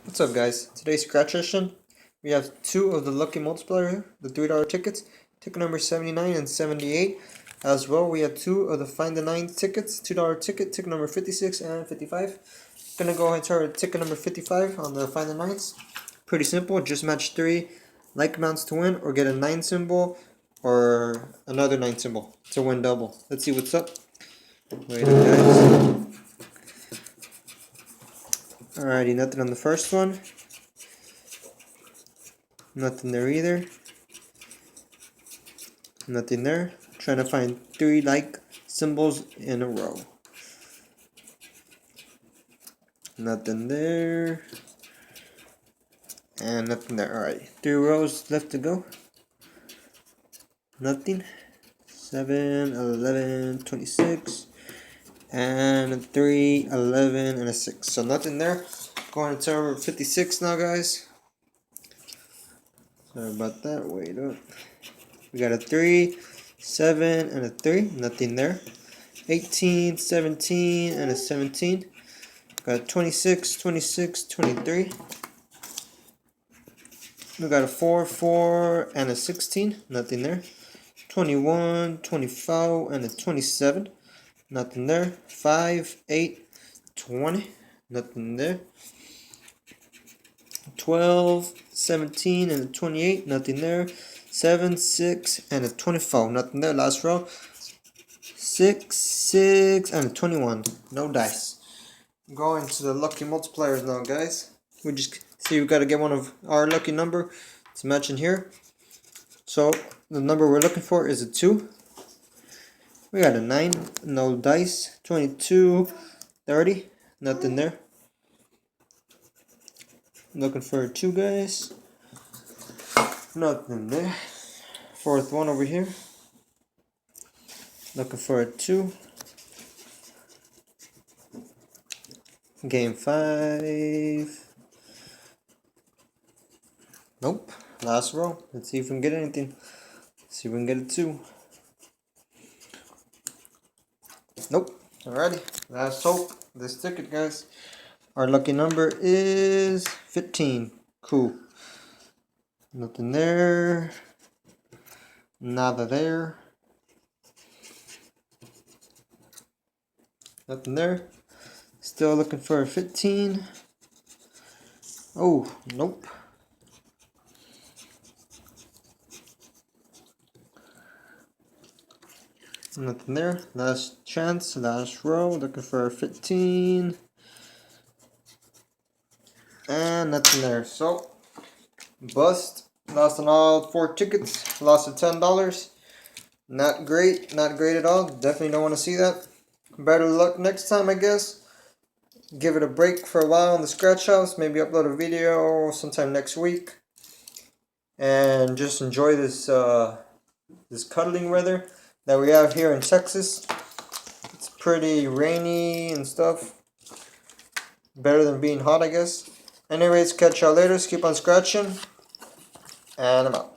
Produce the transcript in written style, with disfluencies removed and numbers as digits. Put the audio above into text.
What's up, guys? Today's scratch session, we have two of the lucky multiplier here, the $3 tickets, ticket number 79 and 78. As well, we have two of the find the nine tickets, $2 ticket, ticket number 56 and 55. Gonna go ahead and start ticket number 55 on the find the nines. Pretty simple, just match three like amounts to win, or get a 9 symbol or another 9 symbol to win double. Let's see what's up. Wait up, guys. Alrighty, nothing on the first one. Nothing there either. Nothing there. Trying to find three like symbols in a row. Nothing there. And nothing there. Alright, 3 rows left to go. Nothing. 7, 11, 26. And a 3, 11, and a 6. So nothing there. Going to turn 56 now, guys. Sorry about that. Wait up. We got a 3, 7, and a 3. Nothing there. 18, 17, and a 17. Got 26, 26, 23. We got a 4, 4, and a 16. Nothing there. 21, 24, and a 27. Nothing there. 5, 8, 20. Nothing there. 12, 17, and a 28. Nothing there. 7, 6, and a 24. Nothing there. Last row. 6, 6, and a 21. No dice. Going to the lucky multipliers now, guys. We just see we got to get one of our lucky number to match in here. So the number we're looking for is a 2. We got a 9. No dice. 22, 30. Nothing there. Looking for a 2, guys. Nothing there. Fourth one over here. Looking for a 2. Game 5. Nope. Last row. Let's see if we can get anything. See if we can get a 2. Nope. Alrighty. Last hope. This ticket, guys. Our lucky number is 15. Cool. Nothing there. Nada there. Nothing there. Still looking for a 15. Oh, nope. Nothing there. Last chance, last row. Looking for a 15. And nothing there. So, bust. Lost on all 4 tickets. Lost at $10. Not great. Not great at all. Definitely don't want to see that. Better luck next time, I guess. Give it a break for a while in the scratch house. Maybe upload a video sometime next week. And just enjoy this this cuddling weather that we have here in Texas. It's pretty rainy and stuff. Better than being hot, I guess. Anyways, catch y'all later. Keep on scratching. And I'm out.